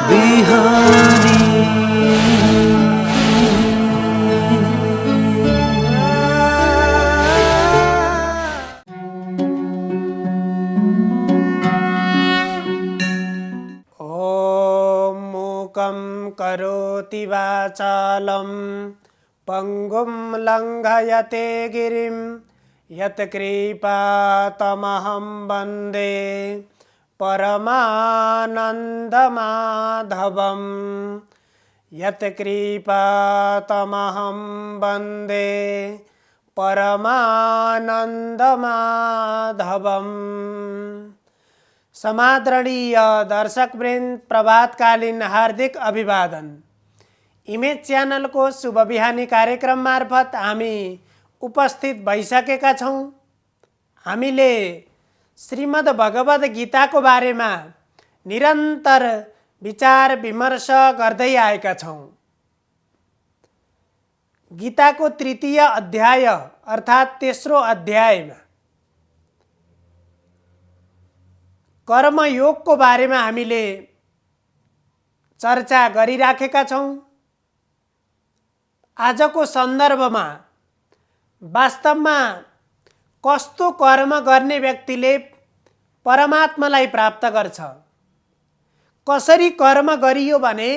बिहानी। ॐ मूकं करोति वाचालं पंगुं लंघयते गिरिं यत्कृपातमहं वन्दे परमानन्दमाधवम्। यत्कृपातमहं वन्दे परमानन्दमाधवम्। समादरणीय दर्शकवृन्द, प्रभातकालीन हार्दिक अभिवादन। इमेज च्यानल को शुभ बिहानी कार्यक्रम मार्फत हामी उपस्थित भइसकेका छौं। हामीले श्रीमद् भगवद गीता को बारेमा निरन्तर विचार विमर्श गर्दै आएका छौं। गीता को तृतीय अध्याय अर्थात तेस्रो अध्यायमा कर्मयोग को बारेमा हामीले चर्चा गरिराखेका छौं। आजको सन्दर्भमा वास्तवमा कस्तो कर्म गर्ने व्यक्तिले परमात्मालाई प्राप्त गर्छ, कसरी कर्म गरियो भने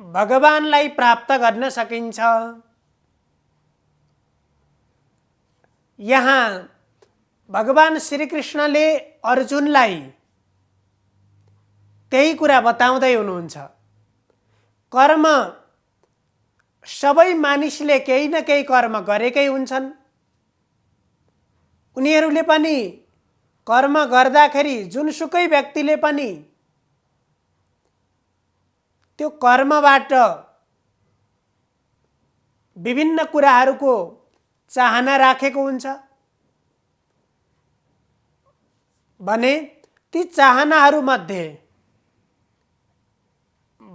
भगवानलाई प्राप्त गर्न सकिन्छ, यहाँ भगवान श्री कृष्णले अर्जुनलाई त्यही कुरा बताउँदै हुनुहुन्छ। कर्म सबै मानिसले केही न केही कर्म गरेकै हुन्छन्। उनीहरूले पनि कर्म गर्दाखेरि जुनसुकै व्यक्तिले पनि त्यो कर्मबाट विभिन्न कुराहरूको चाहना राखेको हुन्छ भने ती चाहनाहरूमध्ये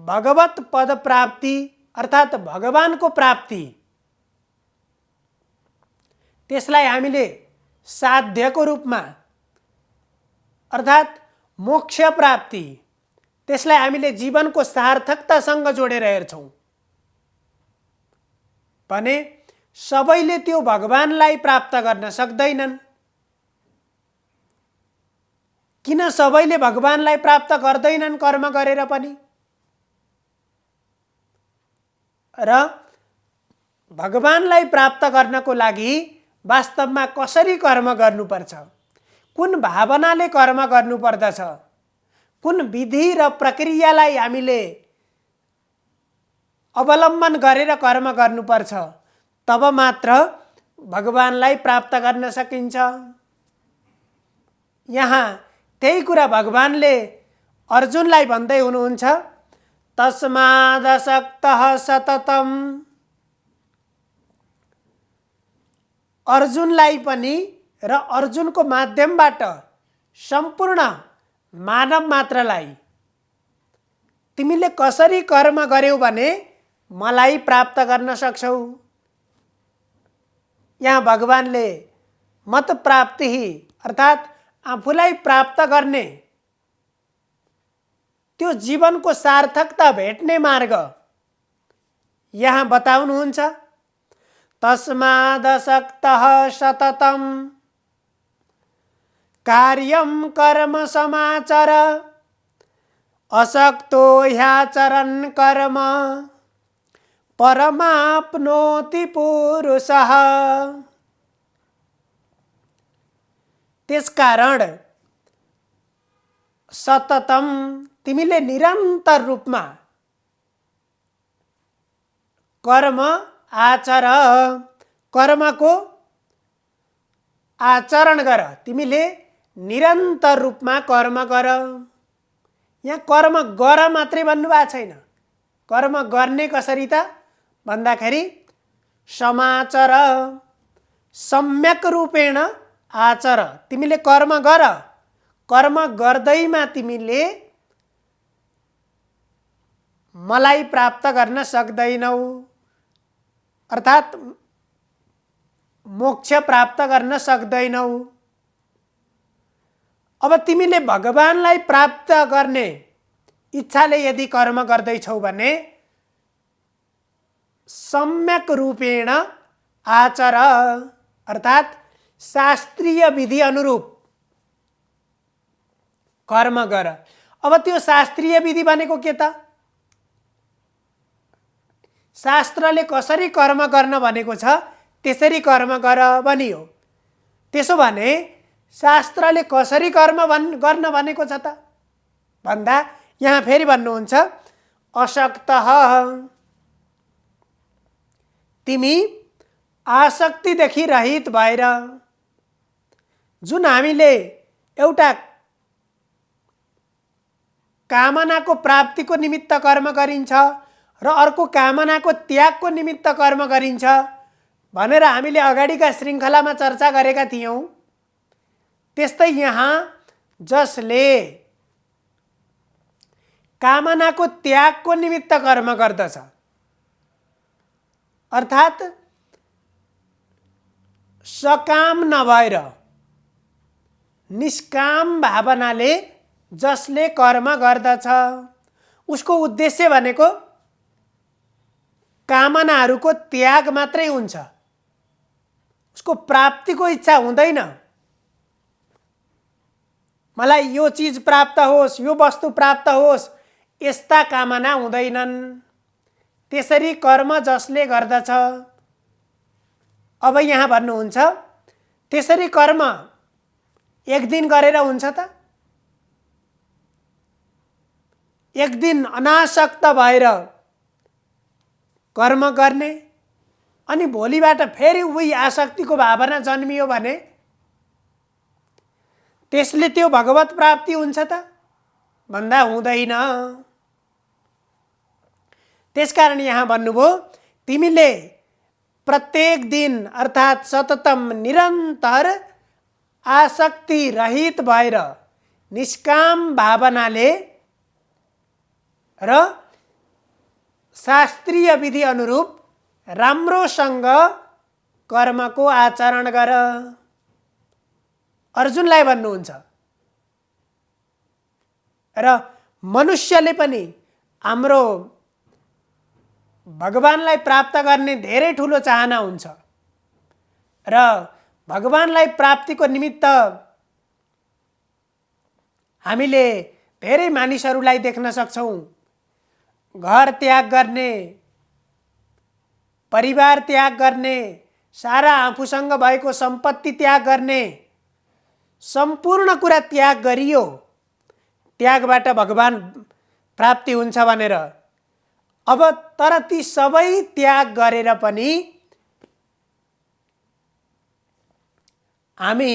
भगवत पद प्राप्ति अर्थात भगवानको प्राप्ति, त्यसलाई हामीले साध्यको रूपमा अर्थात मोक्ष प्राप्ति, त्यसलाई हामीले जीवनको सार्थकतासँग जोडेर हेर्छौं भने सबैले त्यो भगवानलाई प्राप्त गर्न सक्दैनन्। किन सबैले भगवानलाई प्राप्त गर्दैनन् कर्म गरेर पनि? र भगवानलाई प्राप्त गर्नको लागि वास्तवमा कसरी कर्म गर्नुपर्छ, कुन भावनाले कर्म गर्नुपर्दछ, कुन विधि र प्रक्रियालाई हामीले अवलम्बन गरेर कर्म गर्नुपर्छ, तब मात्र भगवानलाई प्राप्त गर्न सकिन्छ। यहाँ त्यही कुरा भगवानले अर्जुनलाई भन्दै हुनुहुन्छ, तस्मादसक्तः सततम्। अर्जुनलाई पनि र अर्जुनको माध्यमबाट सम्पूर्ण मानव मात्रलाई तिमीले कसरी कर्म गर्यौ भने मलाई प्राप्त गर्न सक्छौ। यहाँ भगवानले मत प्राप्ति अर्थात आफूलाई प्राप्त गर्ने त्यो जीवनको सार्थकता भेट्ने मार्ग यहाँ बताउनुहुन्छ। तस्मादसक्तः सततम् कार्यं कर्म समाचर असक्तो ह्याचरन् कर्म परमाप्नोति पुरुषः। त्यसकारण सततम तिमीले निरन्तर रूपमा कर्म आचर, कर्मको आचरण गर, तिमीले निरन्तर रूपमा कर्म गर। यहाँ कर्म गर मात्रै भन्नुभएको छैन। कर्म गर्ने कसरी त भन्दाखेरि समाचर, सम्यक रूपेण आचर, तिमीले कर्म गर। कर्म गर्दैमा तिमीले मलाई प्राप्त गर्न सक्दैनौ अर्थात मोक्ष प्राप्त गर्न सक्दैनौ। अब तिमीले भगवानलाई प्राप्त गर्ने इच्छाले यदि कर्म गर्दैछौ भने सम्यक रूपेण आचर, अर्थात् शास्त्रीय विधि अनुरूप कर्म गर। अब त्यो शास्त्रीय विधि भनेको के त? शास्त्रले कसरी कर्म गर्न भनेको छ त्यसरी कर्म गर भनियो। त्यसो भने शास्त्रले कसरी कर्म गर्न भनेको छ त भन्दा यहाँ फेरि भन्नुहुन्छ असक्तः, तिमी आसक्तिदेखि रहित भएर, जुन हामीले एउटा कामनाको प्राप्तिको निमित्त कर्म गरिन्छ र अर्को कामनाको त्यागको निमित्त कर्म गरिन्छ भनेर हामीले अगाडिका श्रृङ्खलामा चर्चा गरेका थियौँ। त्यस्तै यहाँ जसले कामनाको त्यागको निमित्त कर्म गर्दछ, अर्थात् सकाम नभएर निष्काम भावनाले जसले कर्म गर्दछ उसको उद्देश्य भनेको कामनाहरूको त्याग मात्रै हुन्छ, उसको प्राप्तिको इच्छा हुँदैन। मलाई यो चीज प्राप्त होस्, यो वस्तु प्राप्त होस्, यस्ता कामना हुँदैनन्। त्यसरी कर्म जसले गर्दछ, अब यहाँ भन्नुहुन्छ त्यसरी कर्म एक दिन गरेर हुन्छ त? एक दिन अनासक्त भएर कर्म गर्ने अनि भोलिबाट फेरि उही आसक्तिको भावना जन्मियो भने त्यसले त्यो भगवत प्राप्ति हुन्छ त भन्दा हुँदैन। त्यसकारण यहाँ भन्नुभयो तिमीले प्रत्येक दिन अर्थात् सततम निरन्तर आसक्ति रहित भएर निष्काम भावनाले र शास्त्रीय विधि अनुरूप राम्रोसँग कर्मको आचरण गर। अर्जुनलाई भन्नुहुन्छ र मनुष्यले पनि हाम्रो भगवानलाई प्राप्त गर्ने धेरै ठुलो चाहना हुन्छ र भगवानलाई प्राप्तिको निमित्त हामीले धेरै मानिसहरूलाई देख्न सक्छौँ। घर त्याग गर्ने, परिवार त्याग गर्ने, सारा आफूसँग भएको सम्पत्ति त्याग गर्ने, सम्पूर्ण कुरा त्याग गरियो त्यागबाट भगवान प्राप्ति हुन्छ भनेर। अब तर ती सबै त्याग गरेर पनि हामी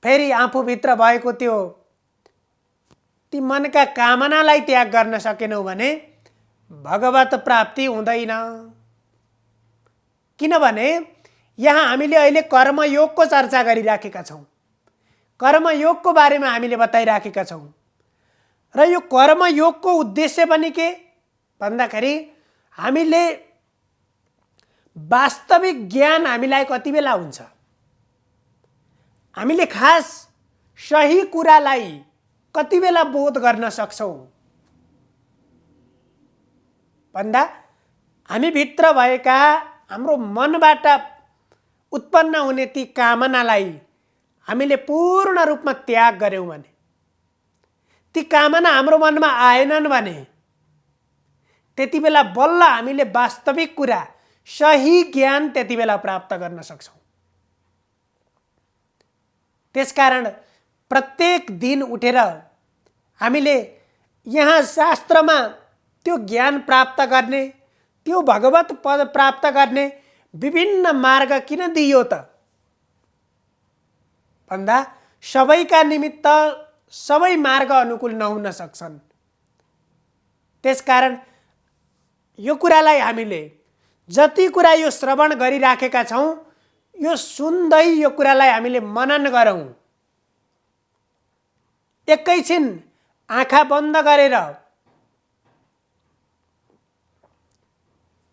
फेरि आफूभित्र भएको त्यो ती मनका कामनालाई त्याग गर्न सकेनौँ भने भगवत प्राप्ति हुँदैन। किनभने यहाँ हामीले अहिले कर्मयोगको चर्चा गरिराखेका छौँ, कर्मयोगको बारेमा हामीले बताइराखेका छौँ र यो कर्मयोगको उद्देश्य पनि के भन्दाखेरि हामीले वास्तविक ज्ञान हामीलाई कति बेला हुन्छ, हामीले खास सही कुरालाई कति बेला बोध गर्न सक्छौँ भन्दा हामी भित्र भएका हाम्रो मनबाट उत्पन्न हुने ती कामनालाई हामीले पूर्ण रूपमा त्याग गर्यौँ भने, ती कामना हाम्रो मनमा आएनन् भने त्यति बेला बल्ल हामीले वास्तविक कुरा सही ज्ञान त्यति बेला प्राप्त गर्न सक्छौँ। त्यसकारण प्रत्येक दिन उठेर हामीले यहाँ शास्त्रमा त्यो ज्ञान प्राप्त गर्ने, त्यो भगवत पद प्राप्त गर्ने विभिन्न मार्ग किन दिइयो त भन्दा सबैका निमित्त सबै मार्ग अनुकूल नहुन सक्छन्। त्यसकारण यो कुरालाई हामीले जति कुरा यो श्रवण गरिराखेका छौँ यो सुन्दै यो कुरालाई हामीले मनन गरौँ। एकैछिन आँखा बन्द गरेर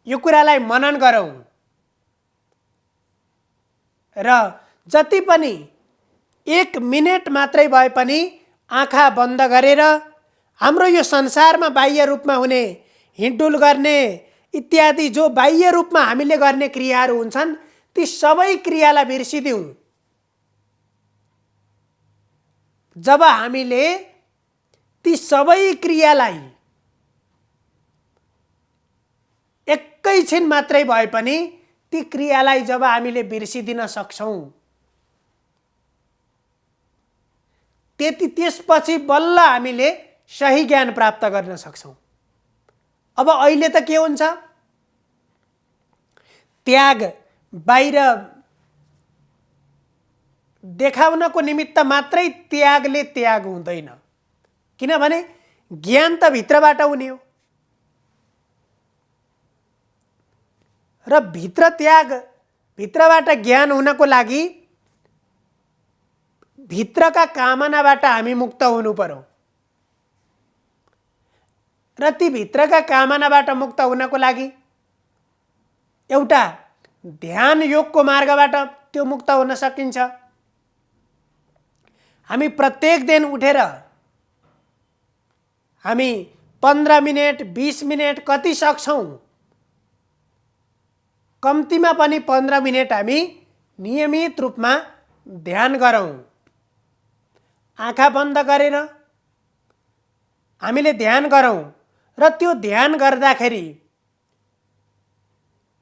यो कुरालाई मनन गरौँ र जति पनि 1 मिनेट मात्रै भए पनि आँखा बन्द गरेर हाम्रो यो संसारमा बाह्य रूपमा हुने हिँडडुल गर्ने इत्यादि जो बाह्य रूपमा हामीले गर्ने क्रियाहरू हुन्छन् ती सबै क्रियालाई बिर्सिदिउँ। जब हामीले ती सबै क्रियालाई एकैछिन मात्रै भए पनि ती क्रियालाई जब हामीले बिर्सिदिन सक्छौँ त्यसपछि बल्ल हामीले सही ज्ञान प्राप्त गर्न सक्छौँ। अब अहिले त के हुन्छ, त्याग बाहिर देखाउनको निमित्त मात्रै त्यागले त्याग हुँदैन, किनभने ज्ञान त भित्रबाट हुने हो र भित्रबाट ज्ञान हुनको लागि भित्रका कामनाबाट हामी मुक्त हुनु पर्यो र ती भित्रका कामनाबाट मुक्त हुनको लागि एउटा ध्यान योगको मार्गबाट त्यो मुक्त हुन सकिन्छ। हामी प्रत्येक दिन उठेर हामी 15 मिनेट 20 मिनेट कति सक्छौँ, कम्तीमा पनि 15 मिनेट हामी नियमित रूपमा ध्यान गरौँ। आँखा बन्द गरेर हामीले ध्यान गरौँ र त्यो ध्यान गर्दाखेरि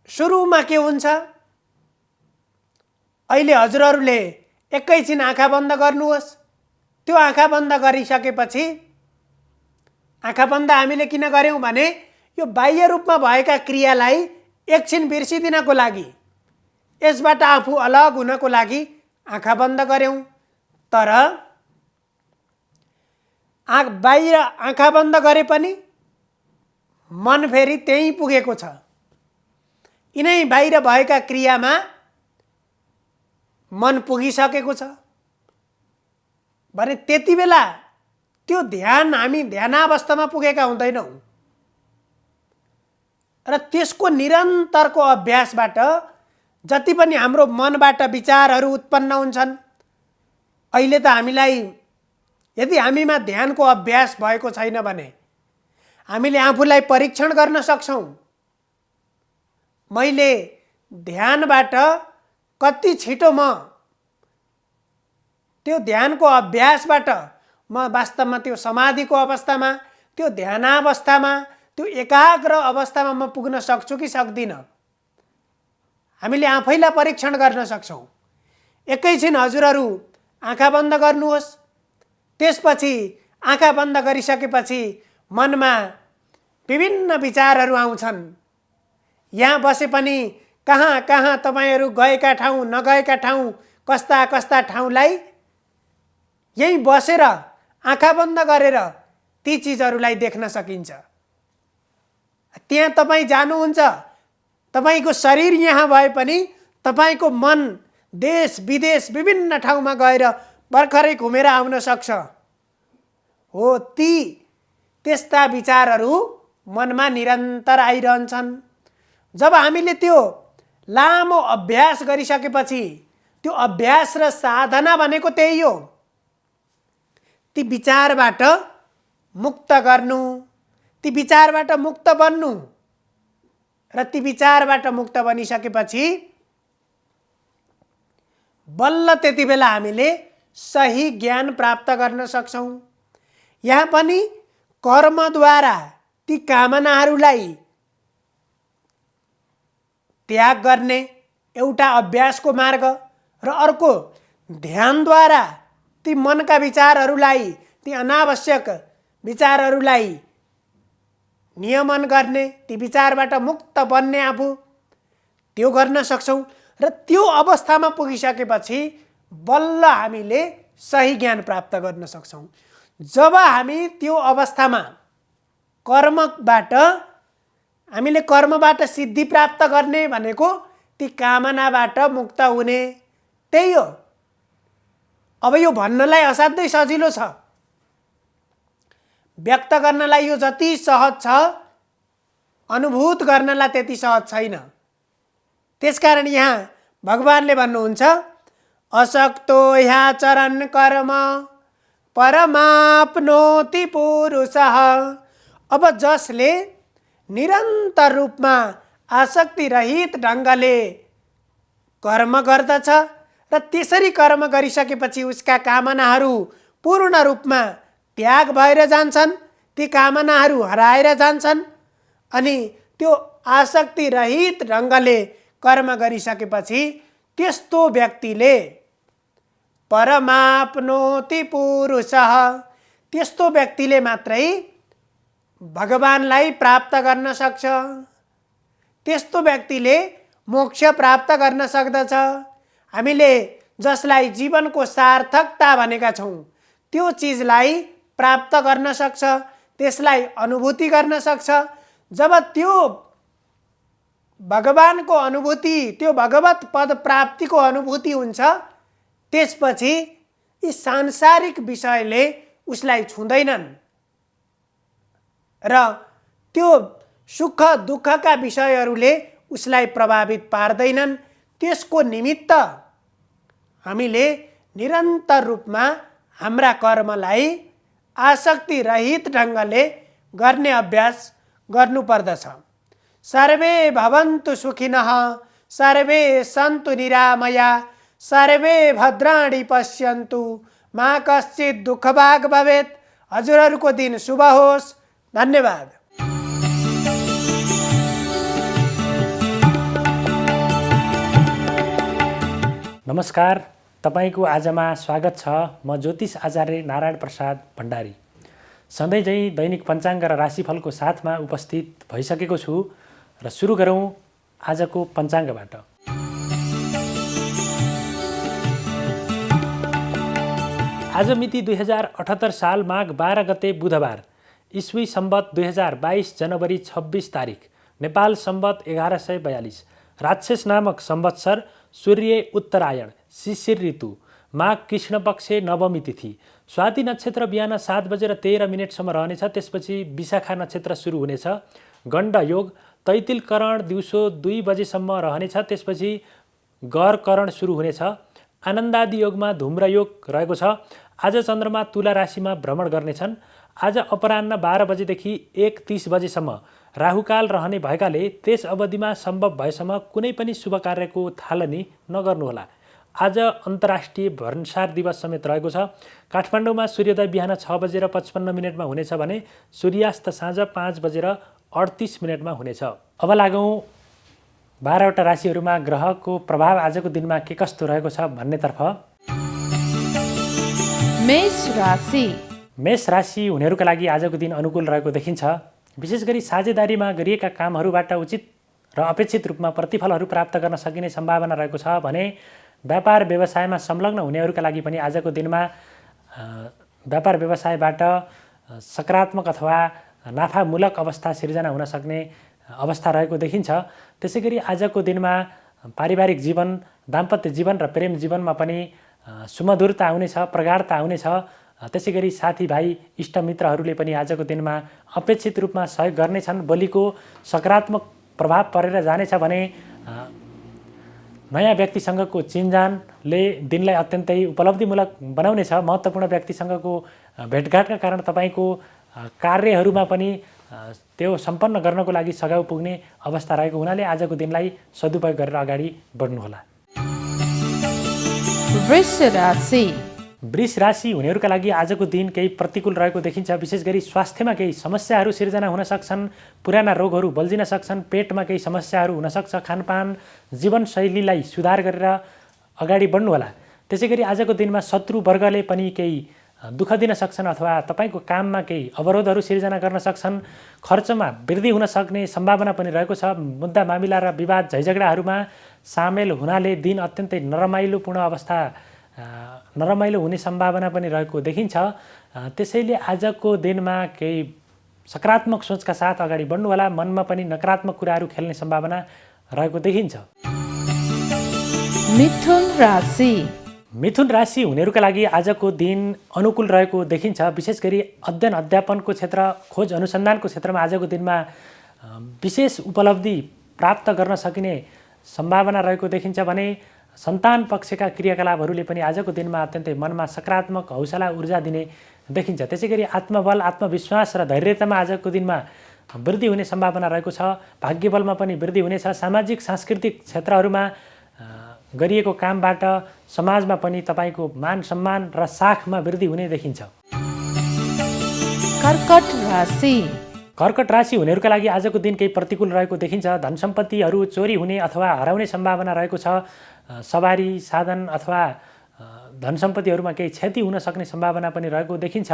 सुरुमा के हुन्छ, अहिले हजुरहरूले एकैछिन आँखा बन्द गर्नुहोस्। त्यो आँखा बन्द गरिसकेपछि, आँखा बन्द हामीले किन गर्यौँ भने यो बाह्य रूपमा भएका क्रियालाई एकछिन बिर्सिदिनको लागि, यसबाट आफू अलग हुनको लागि आँखा बन्द गर्यौँ। तर बाहिर आँखा बन्द गरे पनि मन फेरि त्यहीँ पुगेको छ, यिनै बाहिर भएका क्रियामा मन पुगिसकेको छ भने त्यति बेला त्यो ध्यान हामी ध्यानावस्थामा पुगेका हुँदैनौँ र त्यसको निरन्तरको अभ्यासबाट जति पनि हाम्रो मनबाट विचारहरू उत्पन्न हुन्छन्, अहिले त हामीलाई यदि हामीमा ध्यानको अभ्यास भएको छैन भने हामीले आफूलाई परीक्षण गर्न सक्छौँ। मैले ध्यानबाट कति छिटो त्यो ध्यानको अभ्यासबाट म वास्तवमा त्यो समाधिको अवस्थामा, त्यो ध्यानावस्थामा, त्यो एकाग्र अवस्थामा म पुग्न सक्छु कि सक्दिनँ। हामीले आफैलाई परीक्षण गर्न सक्छौँ। एकैछिन हजुरहरू आँखा बन्द गर्नुहोस्। त्यसपछि आँखा बन्द गरिसकेपछि मनमा विभिन्न विचारहरू आउँछन्। यहाँ बसे पनि कहाँ कहाँ तपाईहरू गएका ठाउँ नगएका ठाउँ कस्ता कस्ता ठाउँलाई यही बसेर आँखा बन्द गरेर ती चिजहरूलाई देख्न सकिन्छ। त्यहाँ तपाईँ जानुहुन्छ, तपाईको शरीर यहाँ भए पनि तपाईको मन देश विदेश विभिन्न ठाउँमा गएर भर्खरै घुमेर आउन सक्छ। हो, त्यस्ता विचारहरू मनमा निरन्तर आइरहन्छन्। जब हामीले त्यो लामो अभ्यास गरिसकेपछि, त्यो अभ्यास र साधना भनेको त्यही हो, ती विचारबाट मुक्त गर्नु, ती विचारबाट मुक्त बन्नु र ती विचारबाट मुक्त बनिसकेपछि बल्ल त्यति बेला हामीले सही ज्ञान प्राप्त गर्न सक्छौँ। यहाँ पनि कर्मद्वारा ती कामनाहरूलाई त्याग गर्ने एउटा अभ्यासको मार्ग र अर्को ध्यानद्वारा ती मनका विचारहरूलाई, ती अनावश्यक विचारहरूलाई नियमन गर्ने, ती विचारबाट मुक्त बन्ने आफू त्यो गर्न सक्छौँ र त्यो अवस्थामा पुगिसकेपछि बल्ल हामीले सही ज्ञान प्राप्त गर्न सक्छौँ। जब हामी त्यो अवस्थामा हामीले कर्मबाट सिद्धि प्राप्त गर्ने भनेको ती कामनाबाट मुक्त हुने, त्यही हो। अब यो भन्नलाई असाध्यै सजिलो छ, व्यक्त गर्नलाई यो जति सहज छ अनुभूत गर्नलाई त्यति सहज छैन। त्यसकारण यहाँ भगवानले भन्नुहुन्छ असक्तो ह्याचरन् कर्म परमाप्नोति पुरुषः। अब जसले निरन्तर रूपमा आसक्ति रहित ढङ्गले कर्म गर्दछ र त्यसरी कर्म गरिसकेपछि उसका कामनाहरू पूर्ण रूपमा त्याग भएर जान्छन्, ती कामनाहरू हराएर जान्छन्, अनि त्यो आसक्ति रहित ढङ्गले कर्म गरिसकेपछि त्यस्तो व्यक्तिले परमाप्नोति पुरुषः, त्यस्तो व्यक्तिले मात्रै भगवानलाई प्राप्त गर्न सक्छ, त्यस्तो व्यक्तिले मोक्ष प्राप्त गर्न सक्दछ। हामीले जसलाई जीवनको सार्थकता भनेका छौँ त्यो चिजलाई प्राप्त गर्न सक्छ, त्यसलाई अनुभूति गर्न सक्छ। जब त्यो भगवानको अनुभूति, त्यो भगवत पद प्राप्तिको अनुभूति हुन्छ, त्यसपछि यी सांसारिक विषयले उसलाई छुँदैनन् र त्यो सुख दुःखका विषयहरूले उसलाई प्रभावित पार्दैनन्। त्यसको निमित्त हामीले निरन्तर रूपमा हाम्रा कर्मलाई आसक्ति रहित ढङ्गले गर्ने अभ्यास गर्नुपर्दछ। सर्वे भवन्तु सुखिनः, सर्वे सन्तु निरामया, सर्वे भद्राणि पश्यन्तु, मा कश्चित् दुःखभाग् भवेत्। हजुरहरूको दिन शुभ होस्। धन्यवाद। नमस्कार, तपाईको आजमा स्वागत छ। म ज्योतिष आचार्य नारायण प्रसाद भण्डारी सधैँ चाहिँ दैनिक पञ्चाङ्ग र राशिफलको साथमा उपस्थित भइसकेको छु र सुरु गरौँ आजको पञ्चाङ्गबाट। आज मिति 2078 साल माघ 12 गते बुधबार, ईस्वी सम्वत 2022 जनवरी 26 तारिक, नेपाल सम्वत 1142, राक्षस नामक संवत्सर, सूर्य उत्तरायण, शिशिर ऋतु, माघ कृष्ण पक्ष नवमी तिथि, स्वाति नक्षत्र बिहान 7:13 रहनेछ। त्यसपछि विशाखा नक्षत्र सुरु हुनेछ। गण्ड योग, तैतिल करण दिउँसो 2 बजेसम्म रहनेछ। त्यसपछि गर करण सुरु हुनेछ। आनन्दादि योगमा धुम्र योग रहेको छ। आज चन्द्रमा तुला राशिमा भ्रमण गर्नेछन्। आज अपराह्न 12 बजेदेखि 1:30 बजेसम्म राहुकाल रहने भएकाले त्यस अवधिमा सम्भव भएसम्म कुनै पनि शुभ कार्यको थालनी नगर्नुहोला। आज अन्तर्राष्ट्रिय भन्सार दिवस समेत रहेको छ। काठमाडौँमा सूर्योदय बिहान 6:55 हुनेछ भने सूर्यास्त साँझ 5:38 हुनेछ। अब लागौँ 12वटा राशिहरूमा ग्रहको प्रभाव आजको दिनमा के कस्तो रहेको छ भन्नेतर्फ। मेष राशि। मेष राशि हुनेहरूका लागि आजको दिन अनुकूल रहेको देखिन्छ। विशेष गरी साझेदारीमा गरिएका कामहरूबाट उचित र अपेक्षित रूपमा प्रतिफलहरू प्राप्त गर्न सकिने सम्भावना रहेको छ भने व्यापार व्यवसायमा संलग्न हुनेहरूका लागि पनि आजको दिनमा व्यापार व्यवसायबाट सकारात्मक अथवा नाफामूलक अवस्था सिर्जना हुन सक्ने अवस्था रहेको देखिन्छ। त्यसैगरी आजको दिनमा पारिवारिक जीवन, दाम्पत्य जीवन र प्रेम जीवनमा पनि सुमधुरता आउनेछ, प्रगाढता आउनेछ। त्यसैगरी साथीभाइ इष्टमित्रहरूले पनि आजको दिनमा अपेक्षित रूपमा सहयोग गर्नेछन्। बोलीको सकारात्मक प्रभाव परेर जानेछ भने नयाँ व्यक्तिसँगको चिनजानले दिनलाई अत्यन्तै उपलब्धिमूलक बनाउनेछ। महत्त्वपूर्ण व्यक्तिसँगको भेटघाटका कारण तपाईँको कार्यहरूमा पनि त्यो सम्पन्न गर्नको लागि सघाउ पुग्ने अवस्था रहेको हुनाले आजको दिनलाई सदुपयोग गरेर अगाडि बढ्नुहोला। वृष राशि। वृष राशि हुनेहरूका लागि आजको दिन केही प्रतिकूल रहेको देखिन्छ। विशेष गरी स्वास्थ्यमा केही समस्याहरू सिर्जना हुन सक्छन्। पुराना रोगहरू बल्झिन सक्छन्। पेटमा केही समस्याहरू हुन सक्छ। खानपान जीवनशैलीलाई सुधार गरेर अगाडि बढ्नुहोला। त्यसैगरी आजको दिनमा शत्रुवर्गले पनि केही दुःख दिन सक्छन् अथवा तपाईँको काममा केही अवरोधहरू सिर्जना गर्न सक्छन्। खर्चमा वृद्धि हुन सक्ने सम्भावना पनि रहेको छ। मुद्दा मामिला र विवाद झैझगडाहरूमा सामेल हुनाले दिन अत्यन्तै नरमाइलो हुने सम्भावना पनि रहेको देखिन्छ। त्यसैले आजको दिनमा केही सकारात्मक सोचका साथ अगाडि बढ्नुहोला। मनमा पनि नकारात्मक कुराहरू खेल्ने सम्भावना रहेको देखिन्छ। मिथुन राशि। मिथुन राशि हुनेहरूका लागि आजको दिन अनुकूल रहेको देखिन्छ। विशेष गरी अध्ययन अध्यापनको क्षेत्र, खोज अनुसन्धानको क्षेत्रमा आजको दिनमा विशेष उपलब्धि प्राप्त गर्न सकिने सम्भावना रहेको देखिन्छ भने सन्तान पक्षका क्रियाकलापहरूले पनि आजको दिनमा अत्यन्तै मनमा सकारात्मक हौसला ऊर्जा दिने देखिन्छ। त्यसै गरी आत्मबल, आत्मविश्वास र धैर्यतामा आजको दिनमा वृद्धि हुने सम्भावना रहेको छ। भाग्यबलमा पनि वृद्धि हुनेछ। सामाजिक सांस्कृतिक क्षेत्रहरूमा गरिएको कामबाट समाजमा पनि तपाईँको मान सम्मान र साखमा वृद्धि हुने देखिन्छ। कर्कट राशि। कर्कट राशि हुनेहरूका लागि आजको दिन केही प्रतिकूल रहेको देखिन्छ। धन सम्पत्तिहरू चोरी हुने अथवा हराउने सम्भावना रहेको छ। सवारी साधन अथवा धन सम्पत्तिहरूमा केही क्षति हुन सक्ने सम्भावना पनि रहेको देखिन्छ।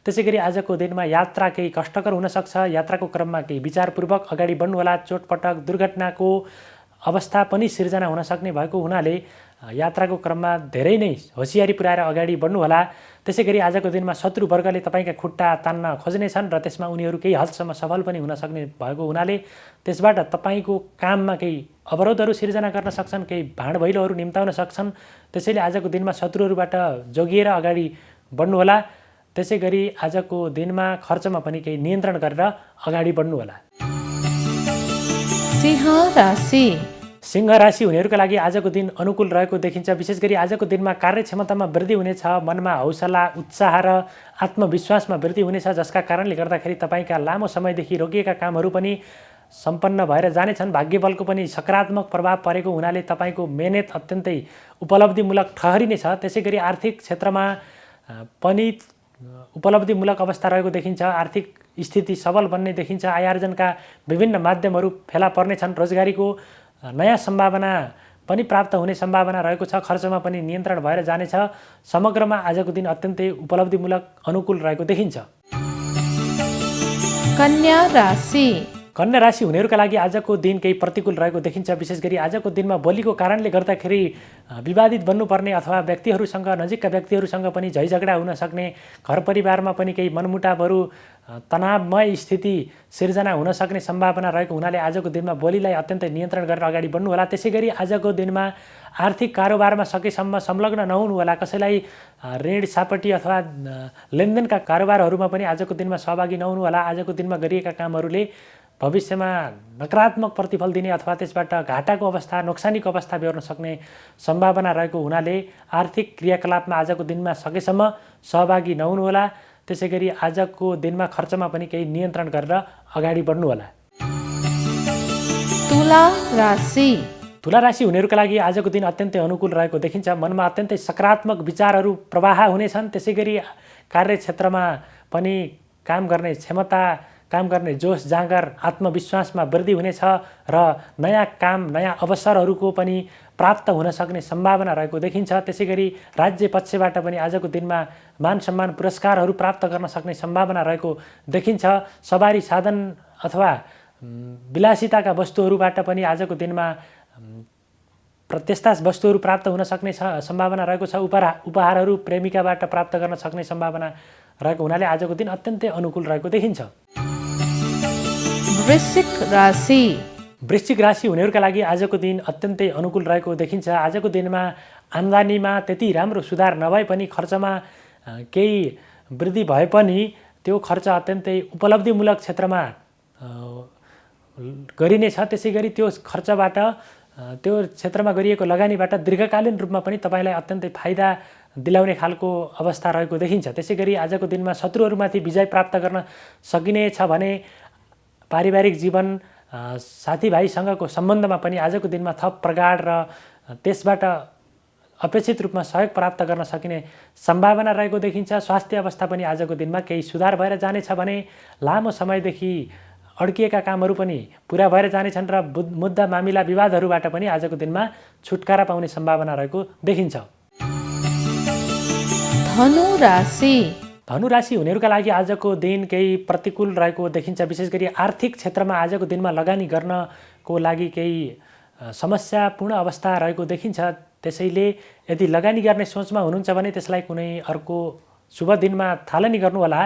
त्यसै गरी आजको दिनमा यात्रा केही कष्टकर हुनसक्छ। यात्राको क्रममा केही विचारपूर्वक अगाडि बढ्नुहोला। चोटपटक दुर्घटनाको अवस्था पनि सिर्जना हुन सक्ने भएको हुनाले यात्राको क्रममा धेरै नै होसियारी पुर्याएर अगाडि बढ्नुहोला। त्यसै गरी आजको दिनमा शत्रु वर्गले तपाईँका खुट्टा तान्न खोज्नेछन् र त्यसमा उनीहरू केही हदसम्म सफल पनि हुन सक्ने भएको हुनाले त्यसबाट तपाईँको काममा केही अवरोधहरू सिर्जना गर्न सक्छन्, केही भाँडभैलोहरू निम्ताउन सक्छन्। त्यसैले आजको दिनमा शत्रुहरूबाट जोगिएर अगाडि बढ्नुहोला। त्यसै गरी आजको दिनमा खर्चमा पनि केही नियन्त्रण गरेर अगाडि बढ्नुहोला। सिंह राशि। सिंह राशि हुनेहरूका लागि आजको दिन अनुकूल रहेको देखिन्छ। विशेष गरी आजको दिनमा कार्यक्षमतामा वृद्धि हुनेछ। मनमा हौसला, उत्साह र आत्मविश्वासमा वृद्धि हुनेछ, जसका कारणले गर्दाखेरि तपाईँका लामो समयदेखि रोकिएका कामहरू पनि सम्पन्न भएर जानेछन्। भाग्यबलको पनि सकारात्मक प्रभाव परेको हुनाले तपाईँको मेहनत अत्यन्तै उपलब्धिमूलक ठहरिनेछ। त्यसै गरी आर्थिक क्षेत्रमा पनि उपलब्धिमूलक अवस्था रहेको देखिन्छ। आर्थिक स्थिति सबल बन्ने देखिन्छ। आय आर्जनका विभिन्न माध्यमहरू फेला पर्नेछन्। रोजगारीको नयाँ सम्भावना पनि प्राप्त हुने सम्भावना रहेको छ। खर्चमा पनि नियन्त्रण भएर जानेछ। समग्रमा आजको दिन अत्यन्तै उपलब्धिमूलक अनुकूल रहेको देखिन्छ। कन्या राशि। कन्या राशि हुनेहरूका लागि आजको दिन केही प्रतिकूल रहेको देखिन्छ। विशेष गरी आजको दिनमा बोलीको कारणले गर्दाखेरि विवादित बन्नुपर्ने अथवा व्यक्तिहरूसँग, नजिकका व्यक्तिहरूसँग पनि झैझगडा हुन सक्ने, घर परिवारमा पनि केही मनमुटावहरू, तनावमय स्थिति सिर्जना हुन सक्ने सम्भावना रहेको हुनाले आजको दिनमा बोलीलाई अत्यन्तै नियन्त्रण गरेर अगाडि बढ्नुहोला। त्यसै गरी आजको दिनमा आर्थिक कारोबारमा सकेसम्म संलग्न नहुनुहोला। कसैलाई ऋण सापटी अथवा लेनदेनका कारोबारहरूमा पनि आजको दिनमा सहभागी नहुनुहोला। आजको दिनमा गरिएका कामहरूले भविष्यमा नकारात्मक प्रतिफल दिने अथवा त्यसबाट घाटाको अवस्था, नोक्सानीको अवस्था बेहोर्न सक्ने सम्भावना रहेको हुनाले आर्थिक क्रियाकलापमा आजको दिनमा सकेसम्म सहभागी नहुनुहोला। त्यसै गरी आजको दिनमा खर्चमा पनि केही नियन्त्रण गरेर अगाडि बढ्नुहोला। तुला राशि। तुला राशि हुनेहरूका लागि आजको दिन अत्यन्तै अनुकूल रहेको देखिन्छ। मनमा अत्यन्तै सकारात्मक विचारहरू प्रवाह हुनेछन्। त्यसै गरी कार्यक्षेत्रमा पनि काम गर्ने क्षमता, काम गर्ने जोस जाँगर, आत्मविश्वासमा वृद्धि हुनेछ र नयाँ काम, नयाँ अवसरहरूको पनि प्राप्त हुन सक्ने सम्भावना रहेको देखिन्छ। त्यसै गरी राज्य पक्षबाट पनि आजको दिनमा मान सम्मान, पुरस्कारहरू प्राप्त गर्न सक्ने सम्भावना रहेको देखिन्छ। सवारी साधन अथवा विलासिताका वस्तुहरूबाट पनि आजको दिनमा त्यस्ता वस्तुहरू प्राप्त हुन सक्ने सम्भावना रहेको छ। उपहारहरू प्रेमिकाबाट प्राप्त गर्न सक्ने सम्भावना रहेको हुनाले आजको दिन अत्यन्तै अनुकूल रहेको देखिन्छ। वृश्चिक राशि। वृश्चिक राशि हुनेहरूका लागि आजको दिन अत्यन्तै अनुकूल रहेको देखिन्छ। आजको दिनमा आम्दानीमा त्यति राम्रो सुधार नभए पनि खर्चमा केही वृद्धि भए पनि त्यो खर्च अत्यन्तै उपलब्धिमूलक क्षेत्रमा गरिनेछ। त्यसै गरी त्यो खर्चबाट, त्यो क्षेत्रमा गरिएको लगानीबाट दीर्घकालीन रूपमा पनि तपाईँलाई अत्यन्तै फाइदा दिलाउने खालको अवस्था रहेको देखिन्छ। त्यसै गरी आजको दिनमा शत्रुहरूमाथि विजय प्राप्त गर्न सकिनेछ भने पारिवारिक जीवन, साथीभाइसँगको सम्बन्धमा पनि आजको दिनमा थप प्रगाढ र त्यसबाट अपेक्षित रूपमा सहयोग प्राप्त गर्न सकिने सम्भावना रहेको देखिन्छ। स्वास्थ्य अवस्था पनि आजको दिनमा केही सुधार भएर जानेछ भने लामो समयदेखि अड्किएका कामहरू पनि पुरा भएर जानेछन् र मुद्दा मामिला विवादहरूबाट पनि आजको दिनमा छुटकारा पाउने सम्भावना रहेको देखिन्छ। धनु राशि। धनु राशि हुनेहरूका लागि आजको दिन केही प्रतिकूल रहेको देखिन्छ। विशेष गरी आर्थिक क्षेत्रमा आजको दिनमा लगानी गर्नको लागि केही समस्यापूर्ण अवस्था रहेको देखिन्छ। त्यसैले यदि लगानी गर्ने सोचमा हुनुहुन्छ भने त्यसलाई कुनै अर्को शुभ दिनमा थालनी गर्नुहोला।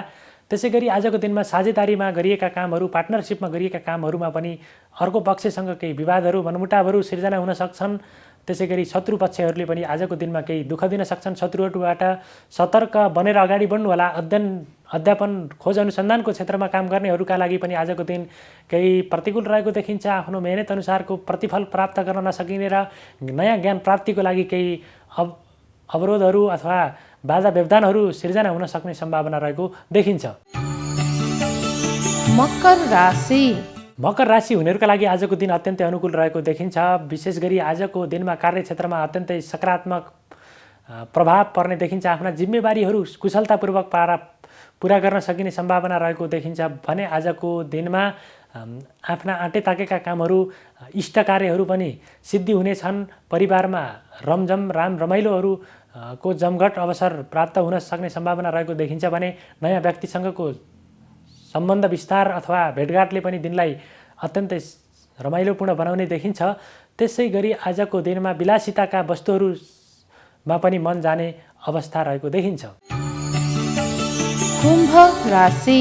त्यसै गरी आजको दिनमा साझेदारीमा गरिएका कामहरू, पार्टनरसिपमा गरिएका कामहरूमा पनि अर्को पक्षसँग केही विवादहरू, मनमुटावहरू सिर्जना हुन सक्छन्। त्यसै गरी शत्रु पक्षहरूले पनि आजको दिनमा केही दुःख दिन सक्छन्। शत्रुहरूबाट सतर्क बनेर अगाडि बढ्नुहोला। अध्यापन खोज अनुसन्धानको क्षेत्रमा काम गर्नेहरूका लागि पनि आजको दिन केही प्रतिकूल रहेको देखिन्छ। आफ्नो मेहनत अनुसारको प्रतिफल प्राप्त गर्न नसकिने र नयाँ ज्ञान प्राप्तिको लागि केही अवरोधहरू अथवा बाधा व्यवधानहरू सिर्जना हुन सक्ने सम्भावना रहेको देखिन्छ। मकर राशि मकर राशि हुनेहरूका लागि आजको दिन अत्यन्तै अनुकूल रहेको देखिन्छ। विशेष गरी आजको दिनमा कार्यक्षेत्रमा अत्यन्तै सकारात्मक प्रभाव पर्ने देखिन्छ। आफ्ना जिम्मेवारीहरू कुशलतापूर्वक पुरा गर्न सकिने सम्भावना रहेको देखिन्छ भने आजको दिनमा आफ्ना आँटे ताकेका कामहरू इष्ट कार्यहरू पनि सिद्धि हुनेछन्। परिवारमा रमझम रमाइलोहरू को जमघट अवसर प्राप्त हुन सक्ने सम्भावना रहेको देखिन्छ भने नयाँ व्यक्तिसँगको सम्बन्ध विस्तार अथवा भेटघाटले पनि दिनलाई अत्यन्तै रमाइलोपूर्ण बनाउने देखिन्छ। त्यसै गरी आजको दिनमा विलासिताका वस्तुहरूमा पनि मन जाने अवस्था रहेको देखिन्छ। कुम्भ राशि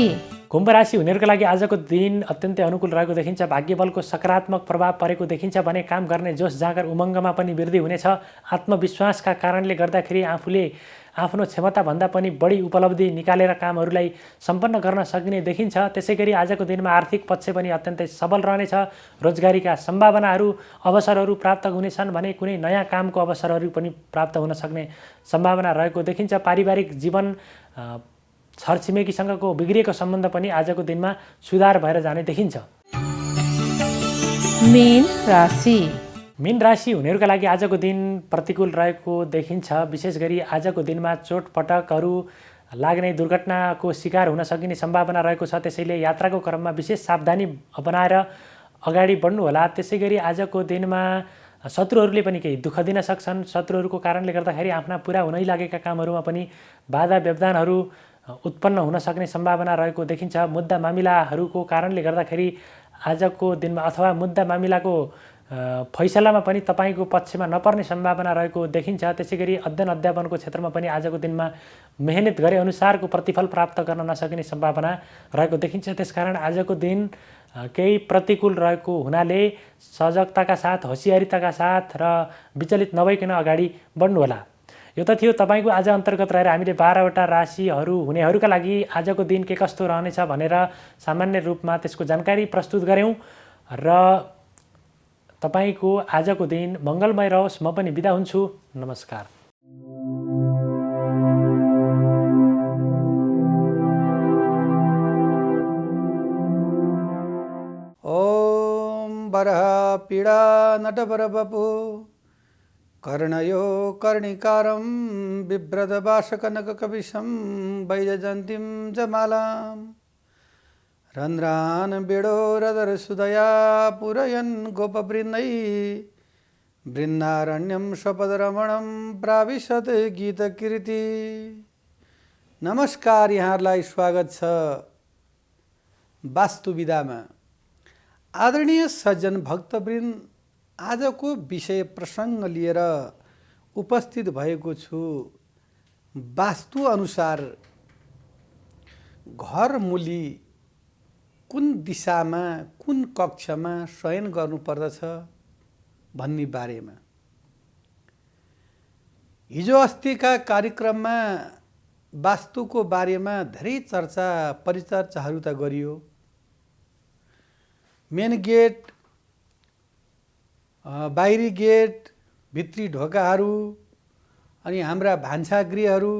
कुम्भ राशि हुनेहरूका लागि आजको दिन अत्यन्तै अनुकूल रहेको देखिन्छ। भाग्यबलको सकारात्मक प्रभाव परेको देखिन्छ भने काम गर्ने जोस जाँगर उमङ्गमा पनि वृद्धि हुनेछ। आत्मविश्वासका कारणले गर्दाखेरि आफूले आफ्नो क्षमताभन्दा पनि बढी उपलब्धि निकालेर कामहरूलाई सम्पन्न गर्न सकिने देखिन्छ। त्यसै गरी आजको दिनमा आर्थिक पक्ष पनि अत्यन्तै सबल रहनेछ। रोजगारीका सम्भावनाहरू अवसरहरू प्राप्त हुनेछन् भने कुनै नयाँ कामको अवसरहरू पनि प्राप्त हुन सक्ने सम्भावना रहेको देखिन्छ। पारिवारिक जीवन छरछिमेकीसँगको बिग्रिएको सम्बन्ध पनि आजको दिनमा सुधार भएर जाने देखिन्छ। मीन राशि मीन राशि हुनेहरूका लागि आजको दिन प्रतिकूल रहेको देखिन्छ। विशेष गरी आजको दिनमा चोटपटकहरू लाग्ने दुर्घटनाको शिकार हुन सकिने सम्भावना रहेको छ। त्यसैले यात्राको क्रममा विशेष सावधानी अपनाएर अगाडि बढ्नुहोला। त्यसै गरी आजको दिनमा शत्रुहरूले पनि केही दुःख दिन सक्छन्। शत्रुहरूको कारणले गर्दाखेरि आफ्ना पुरा हुनै लागेका कामहरूमा पनि बाधा व्यवधानहरू उत्पन्न हुन सक्ने सम्भावना रहेको देखिन्छ। मुद्दा मामिलाहरूको कारणले गर्दाखेरि आजको दिनमा अथवा मुद्दा मामिलाको फैसलामा पनि तपाईँको पक्षमा नपर्ने सम्भावना रहेको देखिन्छ। त्यसै गरी अध्ययन अध्यापनको क्षेत्रमा पनि आजको दिनमा मेहनत गरे अनुसारको प्रतिफल प्राप्त गर्न नसकिने सम्भावना रहेको देखिन्छ। त्यसकारण आजको दिन केही प्रतिकूल रहेको हुनाले सजगताका साथ होसियारिताका साथ र विचलित नभइकन अगाडि बढ्नुहोला। यो त थियो तपाईँको आज अन्तर्गत रहेर हामीले 12वटा राशिहरू हुनेहरूका लागि आजको दिन के कस्तो रहनेछ भनेर सामान्य रूपमा त्यसको जानकारी प्रस्तुत गऱ्यौँ र तपाईँको आजको दिन मङ्गलमय रहोस्। म पनि बिदा हुन्छु। नमस्कार। ओम बरह पीड़ा नटवर बपु कर्णयो कर्णिकारं बिभ्रदभाषकनककविशं वैजयन्तीं जमालां रन्ध्रान् बिडोरदरसुदया पूरयन् गोपवृन्दै बृन्दारण्यं स्वपदरमणं प्राविशत् गीतकीर्ति। नमस्कार, यहाँहरूलाई स्वागत छ वास्तुविधामा। आदरणीय सज्जन भक्तवृन्द, आजको विषय प्रसङ्ग लिएर उपस्थित भएको छु। वास्तु अनुसार घर मूली कुन दिशामा कुन कक्षमा शयन गर्नुपर्दछ भन्ने बारेमा। हिजो अस्तिका कार्यक्रममा वास्तुको बारेमा धेरै चर्चा परिचर्चाहरू त गरियो। मेन गेट, बाहिरी गेट, भित्री ढोकाहरू अनि हाम्रा भान्सागृहहरू,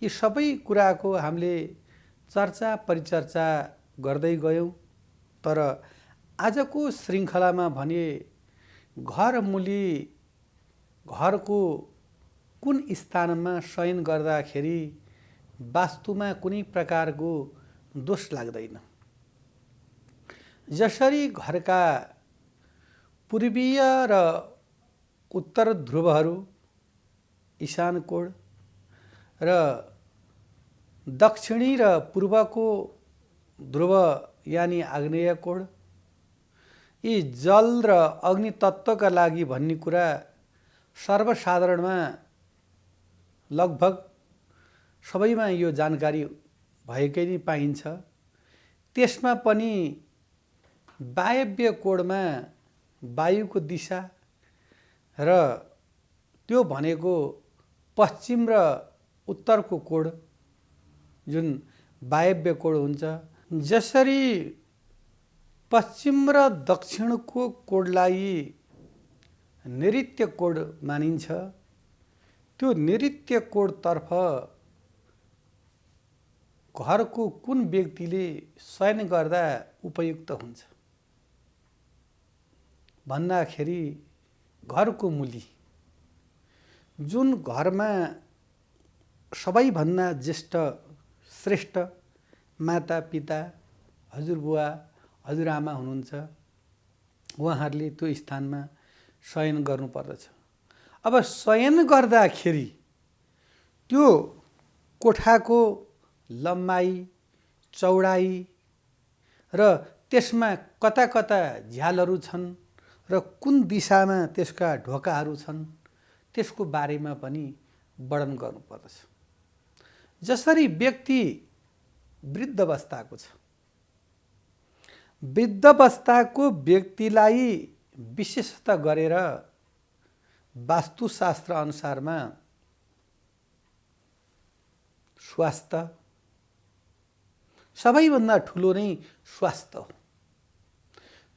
यी सबै कुराको हामीले चर्चा परिचर्चा गर्दै गयौँ। तर आजको श्रृङ्खलामा भने घर मूली घरको कुन स्थानमा शयन गर्दाखेरि वास्तुमा कुनै प्रकारको दोष लाग्दैन। जसरी घरका पूर्वीय र उत्तर ध्रुवहरू ईशान कोण र दक्षिणी र पूर्वको ध्रुव यानि आग्नेय कोण, यी जल र अग्नि तत्त्वका लागि भन्ने कुरा सर्वसाधारणमा लगभग सबैमा यो जानकारी भएकै नै पाइन्छ। त्यसमा पनि वायव्य कोणमा वायुको दिशा र त्यो भनेको पश्चिम र उत्तरको कोण, जुन वायव्य कोण हुन्छ। जसरी पश्चिम र दक्षिणको कोणलाई नैऋत्य कोण मानिन्छ, त्यो नैऋत्य कोणतर्फ घरको कुन व्यक्तिले शयन गर्दा उपयुक्त हुन्छ भन्दाखेरि घरको मूली, जुन घरमा सबैभन्दा ज्येष्ठ श्रेष्ठ माता पिता हजुरबुवा हजुरआमा हुनुहुन्छ, उहाँहरूले त्यो स्थानमा शयन गर्नुपर्दछ। अब शयन गर्दाखेरि त्यो कोठाको लम्बाइ चौडाइ र त्यसमा कता कता झ्यालहरू छन् र कुन दिशामा त्यसका ढोकाहरू छन् त्यसको बारेमा पनि वर्णन गर्नुपर्दछ। जसरी व्यक्ति वृद्धावस्थाको छ, वृद्धावस्थाको व्यक्तिलाई विशेषतः गरेर वास्तुशास्त्र अनुसारमा स्वास्थ्य सबैभन्दा ठुलो नै स्वास्थ्य हो।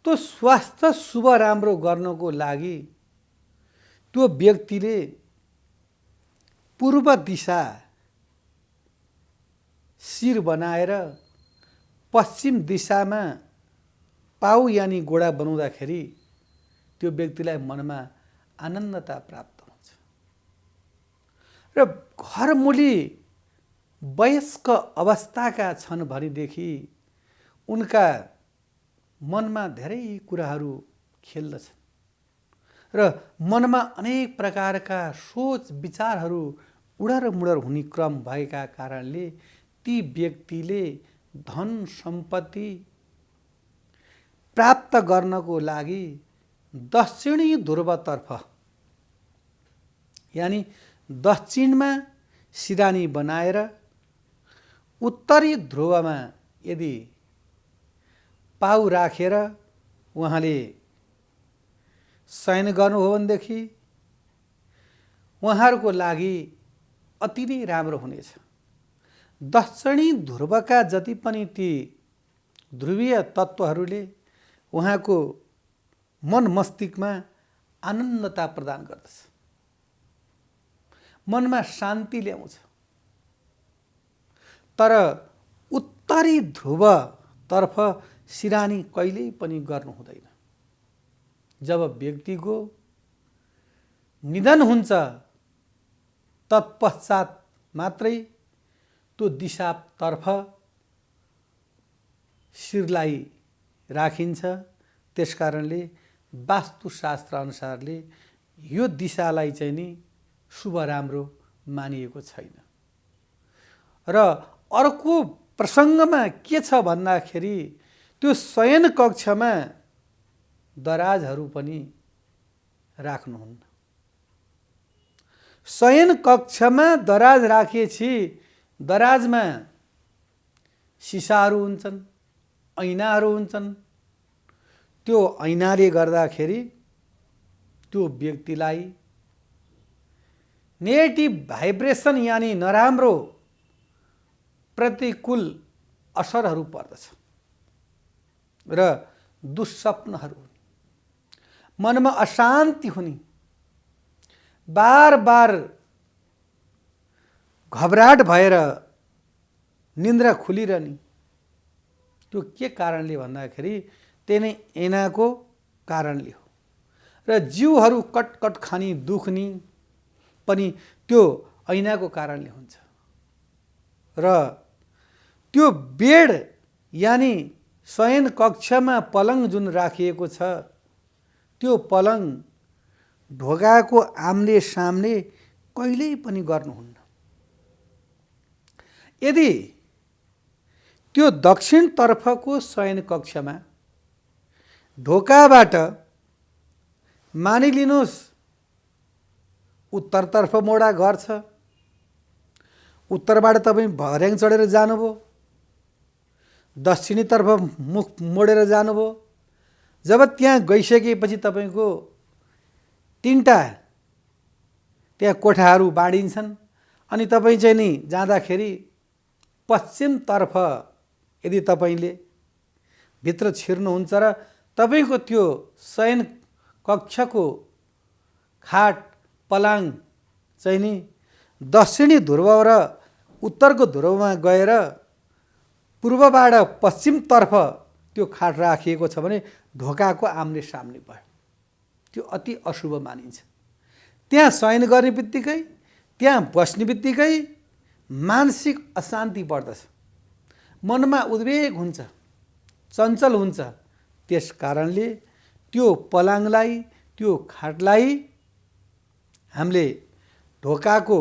त्यो स्वास्थ्य शुभ राम्रो गर्नको लागि त्यो व्यक्तिले पूर्व दिशा शिर बनाएर पश्चिम दिशामा पाउ यानी गोडा बनाउँदाखेरि त्यो व्यक्तिलाई मनमा आनन्दता प्राप्त हुन्छ र घरमूली वयस्क अवस्थाका छन् भनेदेखि उनका मनमा धेरै कुराहरू खेल्दछन् र मनमा अनेक प्रकारका सोच विचारहरू उडर हुने क्रम भएका कारणले ती व्यक्तिले धन सम्पत्ति प्राप्त गर्नको लागि दक्षिणी ध्रुवतर्फ यानी दक्षिणमा सिरानी बनाएर उत्तरी ध्रुवमा यदि पाउ राखेर उहाँले शयन गर्नुभयो भनेदेखि उहाँहरूको लागि अति नै राम्रो हुनेछ। दक्षिणी ध्रुवका जति पनि ती ध्रुवीय तत्त्वहरूले उहाँको मन मस्तिष्कमा आनन्दता प्रदान गर्दछ, मनमा शान्ति ल्याउँछ। तर उत्तरी ध्रुवतर्फ सिरानी कहिल्यै पनि गर्नु हुँदैन। जब व्यक्तिको निधन हुन्छ तत्पश्चात मात्रै त्यो दिशातर्फ शिरलाई राखिन्छ। त्यसकारणले वास्तुशास्त्र अनुसारले यो दिशालाई चाहिँ नि शुभ राम्रो मानिएको छैन। र अर्को प्रसङ्गमा के छ भन्दाखेरि त्यो शयन कक्षमा दराजहरू पनि राख्नुहुन्न। शयन कक्षमा दराज राखिएपछि दराजमा सिसाहरू हुन्छन्, ऐनाहरू हुन्छन्। त्यो ऐनाले गर्दाखेरि त्यो व्यक्तिलाई नेगेटिभ भाइब्रेसन यानी नराम्रो प्रतिकूल असरहरू पर्दछ र दुस्सप्नहरू, मनमा अशान्ति हुने, बार बार घबराहट भएर निन्द्रा खुलिरहने। त्यो के कारणले भन्दाखेरि त्यही नै ऐनाको कारणले हो। र जिउहरू कटकट खाने दुख्ने पनि त्यो ऐनाको कारणले हुन्छ। र त्यो बेड यानी शयन कक्षमा पलङ जुन राखिएको छ त्यो पलङ ढोकाको आम्ले सामने कहिल्यै पनि गर्नुहुन्न। यदि त्यो दक्षिणतर्फको शयन कक्षमा ढोकाबाट मानिलिनुहोस् उत्तरतर्फ मोडा घर छ, उत्तरबाट तपाईँ भर्याङ चढेर जानुभयो, दक्षिणीतर्फ मुख मोडेर जानुभयो। जब त्यहाँ गइसकेपछि तपाईँको तीनटा त्यहाँ कोठाहरू बाँडिन्छन् अनि तपाईँ चाहिँ नि जाँदाखेरि पश्चिमतर्फ यदि तपाईँले भित्र छिर्नुहुन्छ र तपाईँको त्यो शयन कक्षको खाट पलाङ चाहिँ नि दक्षिणी ध्रुव र उत्तरको ध्रुवमा गएर पूर्वबाट पश्चिमतर्फ त्यो खाट राखिएको छ भने ढोकाको आम्ने सामने भयो, त्यो अति अशुभ मानिन्छ। त्यहाँ शयन गर्ने बित्तिकै, त्यहाँ बस्ने बित्तिकै मानसिक अशान्ति बढ्दछ, मनमा उद्वेग हुन्छ, चञ्चल हुन्छ। त्यस कारणले त्यो पलाङलाई, त्यो खाटलाई हामीले ढोकाको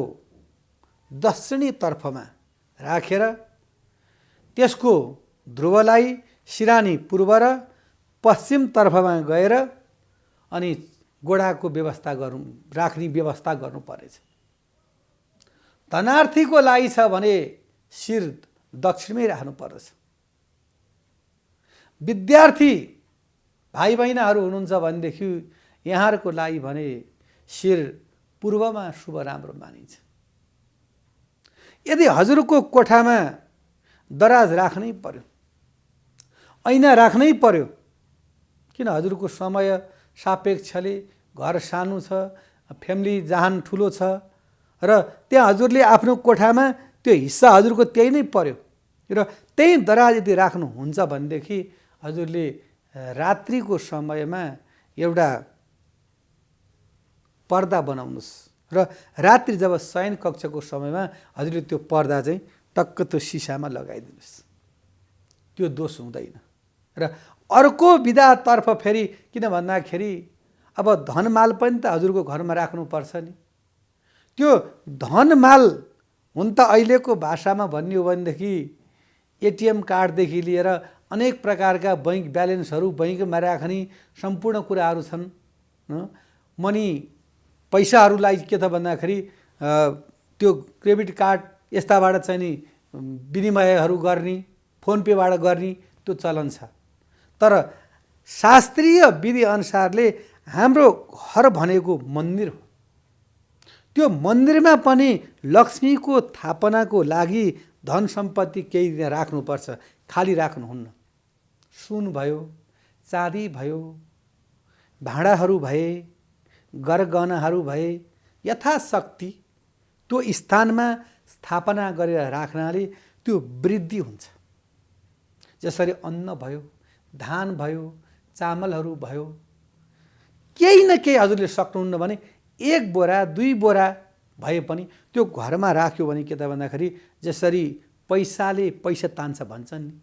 दक्षिणी तर्फमा राखेर त्यसको ध्रुवलाई सिरानी पूर्व र पश्चिमतर्फमा गएर अनि गोडाको व्यवस्था राख्ने व्यवस्था गर्नु परेछ। धनार्थीको लागि छ भने शिर दक्षिणमै राख्नु पर्दछ। विद्यार्थी भाइ बहिनीहरू हुनुहुन्छ भनेदेखि यहाँहरूको लागि भने शिर पूर्वमा शुभ राम्रो मानिन्छ। यदि हजुरको कोठामा दराज राख्नै पर्यो, ऐना राख्नै पर्यो, किन हजुरको समय सापेक्षले घर सानो छ, फ्यामिली जहान ठुलो छ र त्यहाँ हजुरले आफ्नो कोठामा त्यो हिस्सा हजुरको त्यही नै पर्यो र त्यही दराज यदि राख्नुहुन्छ भनेदेखि हजुरले रात्रिको समयमा एउटा पर्दा बनाउनुहोस् र रात्रि जब शयन कक्षको समयमा हजुरले त्यो पर्दा चाहिँ टक्क त्यो सिसामा लगाइदिनुहोस्, त्यो दोष हुँदैन। र अर्को विधातर्फ फेरि किन भन्दाखेरि अब धनमाल पनि त हजुरको घरमा राख्नुपर्छ नि। त्यो धनमाल हुन त अहिलेको भाषामा भन्ने हो भनेदेखि एटिएम कार्डदेखि लिएर अनेक प्रकारका बैंक ब्यालेन्सहरू बैंकमा राख्ने सम्पूर्ण कुराहरू छन्। मनी पैसाहरूलाई के त भन्दाखेरि त्यो क्रेडिट कार्ड यस्ताबाट चाहिँ नि विनिमयहरू गर्ने, फोन पेबाट गर्ने त्यो चलन छ। तर शास्त्रीय विधि अनुसारले हाम्रो घर भनेको मन्दिर हो। त्यो मन्दिरमा पनि लक्ष्मीको थापनाको लागि धन सम्पत्ति केही राख्नुपर्छ, खाली राख्नुहुन्न। सुन भयो, चाँदी भयो, भाँडाहरू भए, गरगहनाहरू भए, यथाशक्ति त्यो स्थानमा स्थापना गरेर राख्नाले त्यो वृद्धि हुन्छ। जसरी अन्न भयो, धान भयो, चामलहरू भयो, केही न केही हजुरले सक्नुहुन्न भने 1 बोरा 2 बोरा भए पनि त्यो घरमा राख्यो भने के त भन्दाखेरि जसरी पैसाले पैसा तान्छ भन्छन् नि,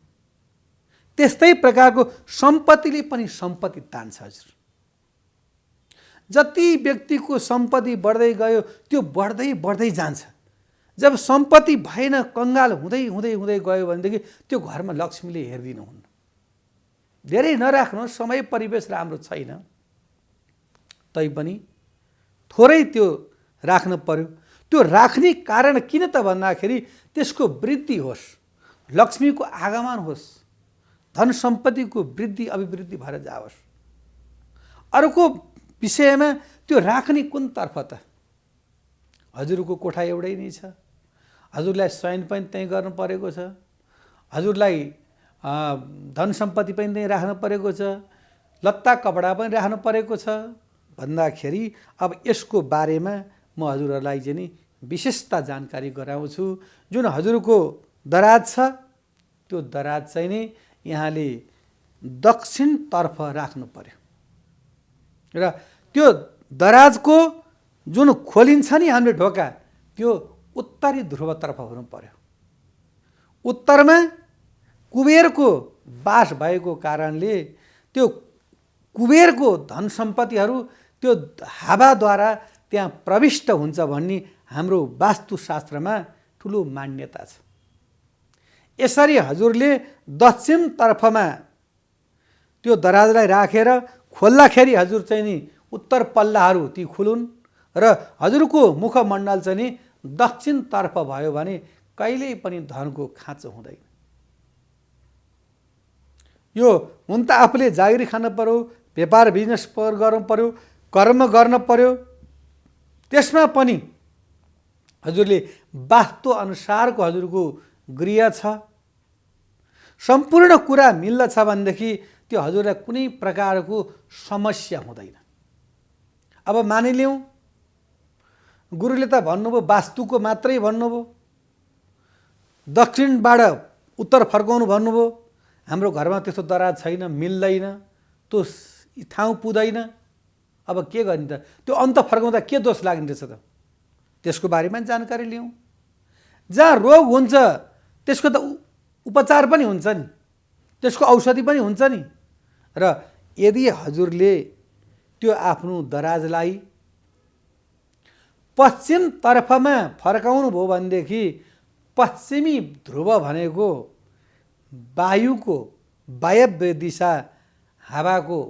त्यस्तै प्रकारको सम्पत्तिले पनि सम्पत्ति तान्छ। हजुर जति व्यक्तिको सम्पत्ति बढ्दै गयो त्यो बढ्दै बढ्दै जान्छ। जब सम्पत्ति भएन, कङ्गाल हुँदै हुँदै हुँदै गयो भनेदेखि त्यो घरमा लक्ष्मीले हेरिदिनुहुन्न। धेरै नराख्नु, समय परिवेश राम्रो छैन, तैपनि थोरै त्यो राख्न पर्यो। त्यो राख्ने कारण किन त भन्दाखेरि त्यसको वृद्धि होस्, लक्ष्मीको आगमन होस्, धन सम्पत्तिको वृद्धि अभिवृद्धि भएर जाओस्। अर्को विषयमा त्यो राख्ने कुन तर्फ त? हजुरको कोठा एउटै नै छ, हजुरलाई शयन पनि त्यहीँ गर्नु परेको छ, हजुरलाई धन सम्पत्ति पनि त्यहीँ राख्नु परेको छ, लत्ता कपडा पनि राख्नु परेको छ भन्दाखेरि अब यसको बारेमा म हजुरहरूलाई चाहिँ नि विशेषता जानकारी गराउँछु। जुन हजुरको दराज छ त्यो दराज चाहिँ नि यहाँले दक्षिणतर्फ राख्नु पर्यो र त्यो दराजको जुन खोलिन्छ नि हामीले ढोका त्यो उत्तरी ध्रुवतर्फ हुनु पर्यो। उत्तरमा कुबेरको बास भएको कारणले त्यो कुबेरको धन सम्पत्तिहरू त्यो हावाद्वारा त्यहाँ प्रविष्ट हुन्छ भन्ने हाम्रो वास्तुशास्त्रमा ठुलो मान्यता छ। यसरी हजुरले दक्षिणतर्फमा त्यो दराजलाई राखेर खोल्दाखेरि हजुर चाहिँ नि उत्तर पल्लाहरू ती खुलुन् र हजुरको मुखमण्डल चाहिँ नि दक्षिणतर्फ भयो भने कहिल्यै पनि धनको खाँचो हुँदैन। यो हुन त आफूले जागिर खान पर्यो, व्यापार बिजनेस गर्नु पर्यो, कर्म गर्न पर्यो, त्यसमा पनि हजुरले वास्तु अनुसारको हजुरको गृह छ, सम्पूर्ण कुरा मिल्दछ भनेदेखि त्यो हजुरलाई कुनै प्रकारको समस्या हुँदैन। अब मानिलिउँ गुरुले त भन्नुभयो वास्तुको मात्रै भन्नुभयो, दक्षिणबाट उत्तर फर्काउनु भन्नुभयो। हाम्रो घरमा त्यस्तो दराज छैन, मिल्दैन, त्यो ठाउँ पुग्दैन। अब के गर्ने त? त्यो अन्त फर्काउँदा के दोष लाग्ने रहेछ त? त्यसको बारेमा जानकारी लिउँ। जहाँ रोग हुन्छ त्यसको त उपचार पनि हुन्छ नि, त्यसको औषधि पनि हुन्छ नि। र यदि हजुरले त्यो आफ्नो दराजलाई पश्चिमतर्फमा फर्काउनु भयो भनेदेखि पश्चिमी ध्रुव भनेको वायुको वायव्य दिशा हावाको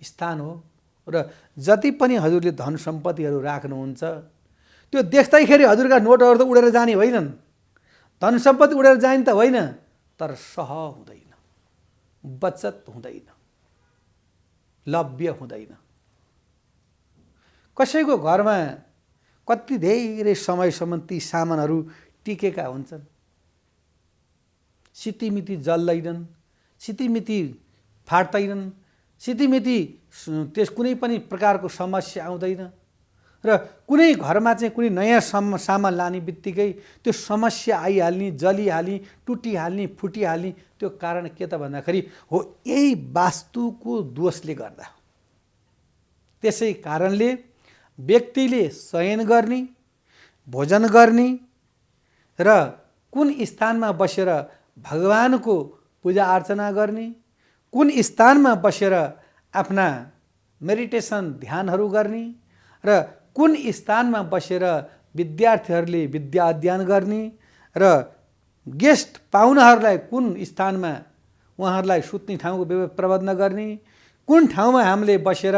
स्थान हो। र जति पनि हजुरले धन सम्पत्तिहरू राख्नुहुन्छ त्यो देख्दैखेरि हजुरका नोटहरू त उडेर जाने होइनन्, धन सम्पत्ति उडेर जाने त होइन, तर सह हुँदैन, बचत हुँदैन, लभ्य हुँदैन। कसैको घरमा कति धेरै समयसम्म ती सामानहरू टिकेका हुन्छन्, सितिमिति जल्दैनन्, सितिमिति फाट्दैनन्, सितिमिति त्यस कुनै पनि प्रकारको समस्या आउँदैन। र कुनै घरमा चाहिँ कुनै नयाँ सामान लाने बित्तिकै त्यो समस्या आइहाल्ने, जलिहाल्ने, टुटिहाल्ने, फुटिहाल्ने। त्यो कारण के त भन्दाखेरि हो यही वास्तुको दोषले गर्दा हो। त्यसै कारणले व्यक्तिले शयन गर्ने, भोजन गर्ने र कुन स्थानमा बसेर भगवानको पूजा अर्चना गर्ने, कुन स्थानमा बसेर आफ्ना मेडिटेसन ध्यानहरू गर्ने र कुन स्थानमा बसेर विद्यार्थीहरूले विद्या अध्ययन गर्ने र गेस्ट पाहुनाहरूलाई कुन स्थानमा उहाँहरूलाई सुत्ने ठाउँको प्रबन्ध गर्ने, कुन ठाउँमा हामीले बसेर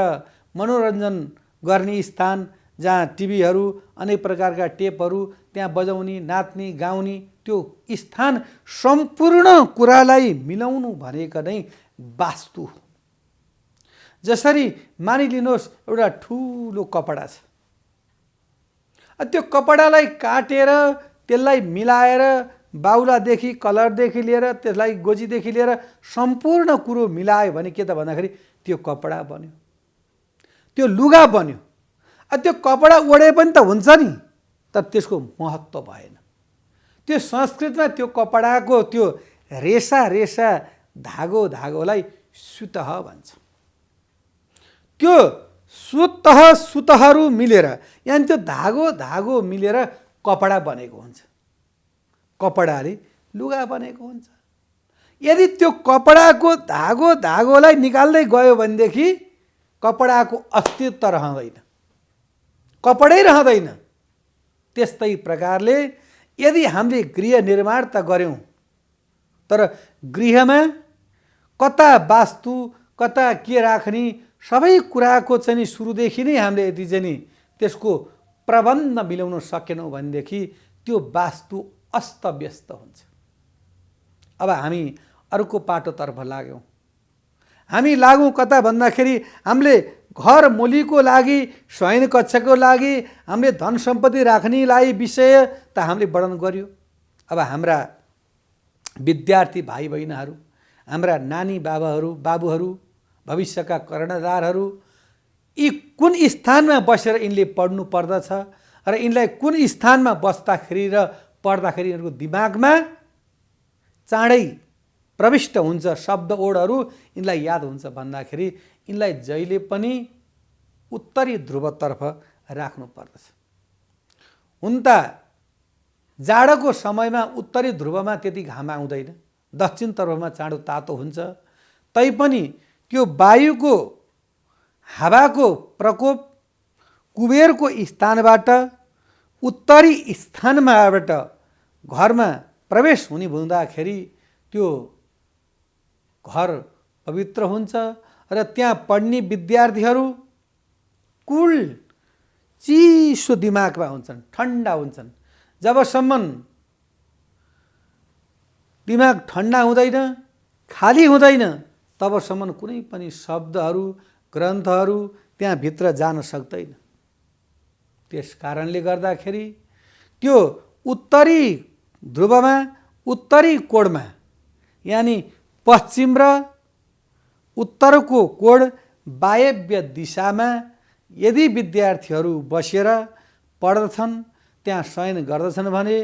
मनोरञ्जन गर्ने स्थान जहाँ टिभीहरू अनेक प्रकारका टेपहरू त्यहाँ बजाउने, नाच्ने, गाउने त्यो स्थान सम्पूर्ण कुरालाई मिलाउनु भनेको नै वास्तु हो। जसरी मानिलिनुहोस् एउटा ठुलो कपडा छ, त्यो कपडालाई काटेर त्यसलाई मिलाएर बाहुलादेखि कलरदेखि लिएर त्यसलाई गोजीदेखि लिएर सम्पूर्ण कुरो मिलायो भने के त भन्दाखेरि त्यो कपडा बन्यो, त्यो लुगा बन्यो। त्यो कपडा ओढे पनि त हुन्छ नि, तर त्यसको महत्त्व भएन। त्यो संस्कृतमा त्यो कपडाको त्यो रेसा रेसा धागो धागोलाई सुतह भन्छ। त्यो सुतहहरू मिलेर यानि त्यो धागो धागो मिलेर कपडा बनेको हुन्छ, कपडाले लुगा बनेको हुन्छ। यदि त्यो कपडाको धागो धागोलाई निकाल्दै गयो भनेदेखि कपडाको अस्तित्व रहँदैन, कपडै रहँदैन। त्यस्तै प्रकारले यदि हामीले गृह निर्माण त गऱ्यौँ तर गृहमा कता वास्तु कता के राख्ने सबै कुराको चाहिँ सुरुदेखि नै हामीले यदि चाहिँ त्यसको प्रबन्ध मिलाउन सकेनौँ भनेदेखि त्यो वास्तु अस्तव्यस्त हुन्छ। अब हामी अर्को पाटोतर्फ लाग्यौँ। हामी लागौँ कता भन्दाखेरि हामीले घर मूलीको लागि, शयन कक्षको लागि हामीले धन सम्पत्ति राख्नेलाई विषय त हामीले वर्णन गर्यो। अब हाम्रा विद्यार्थी भाइ बहिनीहरू, हाम्रा नानी बाबुहरू, भविष्यका कर्णधारहरू यी कुन स्थानमा बसेर यिनले पढ्नु पर्दछ र यिनलाई कुन स्थानमा बस्दाखेरि र पढ्दाखेरि यिनीहरूको दिमागमा चाँडै प्रविष्ट हुन्छ शब्द ओडहरू, यिनलाई याद हुन्छ भन्दाखेरि यिनलाई जहिले पनि उत्तरी ध्रुवतर्फ राख्नु पर्दछ। हुन त जाडोको समयमा उत्तरी ध्रुवमा त्यति घाम आउँदैन, दक्षिणतर्फमा चाँडो तातो हुन्छ। तैपनि त्यो वायुको हावाको प्रकोप कुबेरको स्थानबाट उत्तरी स्थानमाबाट घरमा प्रवेश हुने हुँदाखेरि त्यो घर पवित्र हुन्छ र त्यहाँ पढ्ने विद्यार्थीहरू कुल चिसो दिमागमा हुन्छन्, ठन्डा हुन्छन्। जबसम्म दिमाग ठन्डा हुँदैन, खाली हुँदैन, तबसम्म कुनै पनि शब्दहरू ग्रन्थहरू त्यहाँभित्र जान सक्दैन। त्यस कारणले गर्दाखेरि त्यो उत्तरी ध्रुवमा उत्तरी कोणमा यानि पश्चिम र उत्तरको कोण वायव्य दिशामा यदि विद्यार्थीहरू बसेर पढ्दछन्, त्यहाँ शयन गर्दछन् भने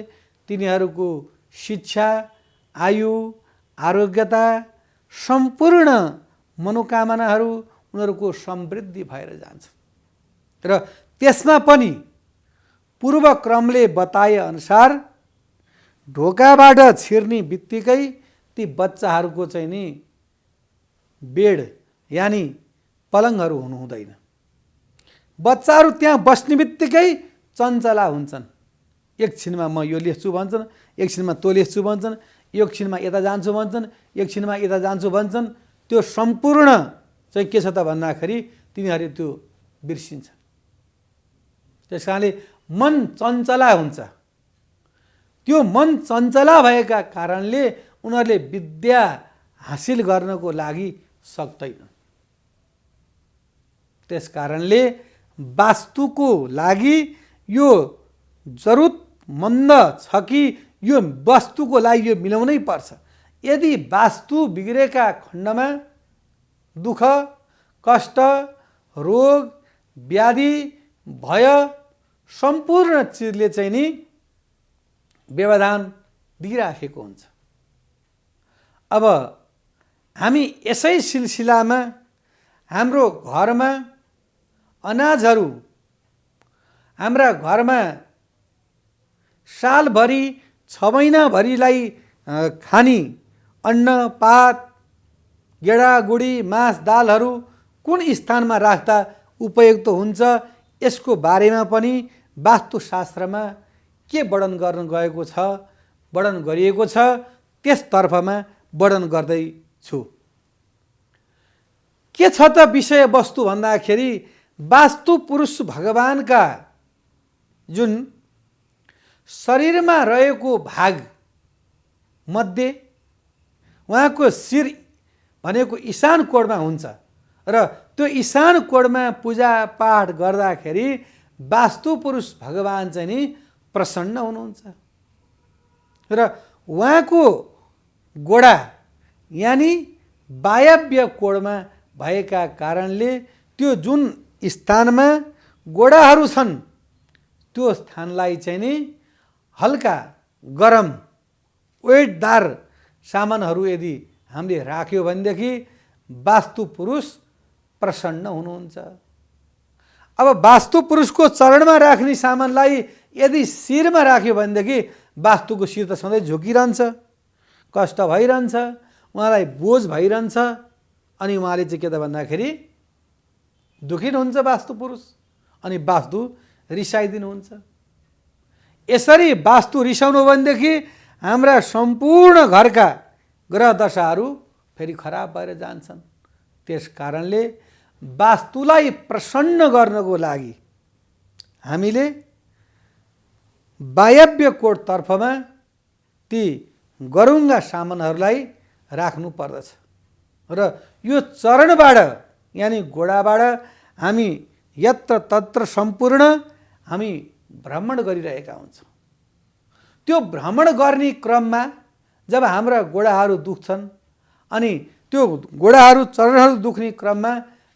तिनीहरूको शिक्षा, आयु, आरोग्यता, सम्पूर्ण मनोकामनाहरू उनीहरूको समृद्धि भएर जान्छ। र त्यसमा पनि पूर्वक्रमले बताए अनुसार ढोकाबाट छिर्ने बित्तिकै ती बच्चाहरूको चाहिँ नि बेड यानि पलङहरू हुनु हुँदैन। बच्चाहरू त्यहाँ बस्ने बित्तिकै चञ्चला हुन्छन्। एकछिनमा म यो लेख्छु भन्छन्, एकछिनमा त्यो लेख्छु भन्छन्, एकछिनमा यता जान्छु भन्छन्, एकछिनमा यता जान्छु भन्छन्। त्यो सम्पूर्ण चाहिँ के छ त भन्दाखेरि तिनीहरू त्यो बिर्सिन्छ। त्यस कारणले मन चञ्चला हुन्छ। त्यो मन चञ्चला भएका कारणले उनीहरूले विद्या हासिल गर्नको लागि सक्दैनन्। त्यस कारणले वास्तुको लागि यो जरुरतमन्द छ कि यो वस्तुको लागि यो मिलाउनै पर्छ। यदि वास्तु बिग्रेका खण्डमा दुःख, कष्ट, रोग, व्याधि, भय सम्पूर्ण चिजले चाहिँ नि व्यवधान दिइराखेको हुन्छ। अब हामी यसै सिलसिलामा हाम्रो घरमा अनाजहरू, हाम्रा घरमा सालभरि 6 महिनाभरिलाई खानी अन्न, पात, गेडागुडी, मास, दालहरू कुन स्थानमा राख्दा उपयुक्त हुन्छ, यसको बारेमा पनि वास्तुशास्त्रमा के वर्णन गर्न गएको छ, वर्णन गरिएको छ, त्यसतर्फमा वर्णन गर्दैछु। के छ त विषयवस्तु भन्दाखेरि वास्तु पुरुष भगवानका जुन शरीरमा रहेको भाग मध्ये उहाँको शिर भनेको ईशान कोणमा हुन्छ र त्यो ईशान कोणमा पूजापाठ गर्दाखेरि वास्तु पुरुष भगवान चाहिँ नि प्रसन्न हुनुहुन्छ र उहाँको गोडा यानि वायव्य कोणमा भएका कारणले त्यो जुन स्थानमा गोडाहरू छन् त्यो स्थानलाई चाहिँ नि हल्का गरम वेटदार सामानहरू यदि हामीले राख्यो भनेदेखि वास्तु पुरुष प्रसन्न हुनुहुन्छ। अब वास्तु पुरुषको चरणमा राख्ने सामानलाई यदि शिरमा राख्यो भनेदेखि वास्तुको शिर त सधैँ झुकिरहन्छ, कष्ट भइरहन्छ, उहाँलाई बोझ भइरहन्छ। अनि उहाँले चाहिँ के त भन्दाखेरि दुखिनुहुन्छ वास्तु पुरुष, अनि वास्तु रिसाइदिनुहुन्छ। यसरी वास्तु रिसाउनु भनेदेखि हाम्रा सम्पूर्ण घरका ग्रह दशाहरू फेरि खराब भएर जान्छन्। त्यस कारणले वास्तुलाई प्रसन्न गर्नको लागि हामीले वायव्य कोणतर्फमा ती गरुङ्गा सामानहरूलाई राख्नु पर्दछ र यो चरणबाट यानि गोडाबाट हामी यत्र तत्र सम्पूर्ण हामी भ्रमण गरिरहेका हुन्छौँ। त्यो भ्रमण गर्ने क्रममा जब हाम्रा गोडाहरू दुख्छन् अनि त्यो गोडाहरू चरणहरू दुख्ने क्रममा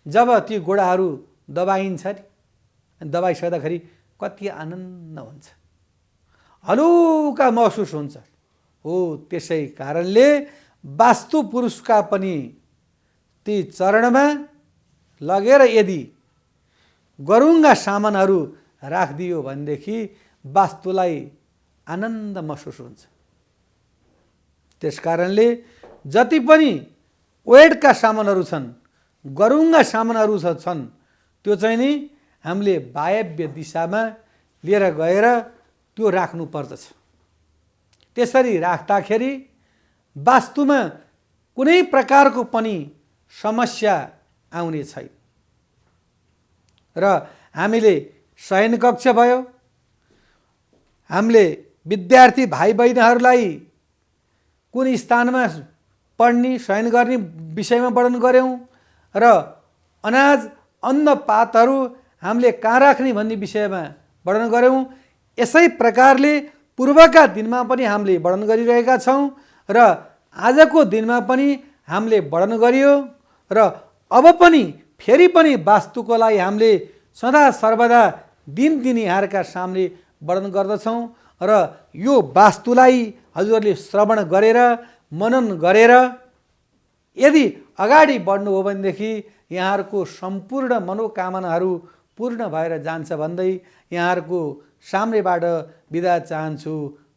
जब ती गोडाहरू दबाइन्छ नि, दबाइसक्दाखेरि कति आनन्द हुन्छ, हलुका महसुस हुन्छ। हो त्यसै कारणले वास्तु पुरुषका पनि ती चरणमा लगेर यदि गरुङ्गा सामानहरू राखिदियो भनेदेखि वास्तुलाई आनन्द महसुस हुन्छ। त्यस कारणले जति पनि वेटका सामानहरू छन्, गरुङ्गा सामानहरू छन्, त्यो चाहिँ नि हामीले वायव्य दिशामा लिएर गएर त्यो राख्नु पर्दछ। त्यसरी राख्दाखेरि वास्तुमा कुनै प्रकारको पनि समस्या आउने छैन। र हामीले शयन कक्ष भयो, हामीले विद्यार्थी भाइ बहिनीहरूलाई कुन स्थानमा पढ्ने शयन गर्ने विषयमा वर्णन गऱ्यौँ र अनाज अन्न पातहरू हामीले कहाँ राख्ने भन्ने विषयमा वर्णन गऱ्यौँ। यसै प्रकारले पूर्वका दिनमा पनि हामीले वर्णन गरिरहेका छौँ र आजको दिनमा पनि हामीले वर्णन गरियो र अब पनि फेरि पनि वास्तुको लागि हामीले सदा सर्वदा दिन यहाँहरूका सामने वर्णन गर्दछौँ र यो वास्तुलाई हजुरहरूले श्रवण गरेर मनन गरेर यदि अगाडि बढ्नुभयो भनेदेखि यहाँहरूको सम्पूर्ण मनोकामनाहरू पूर्ण भएर जान्छ भन्दै यहाँहरूको सामनेबाट बिदा चाहन्छु।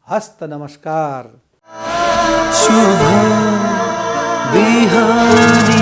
हस्त नमस्कार। शुभ बिहानी।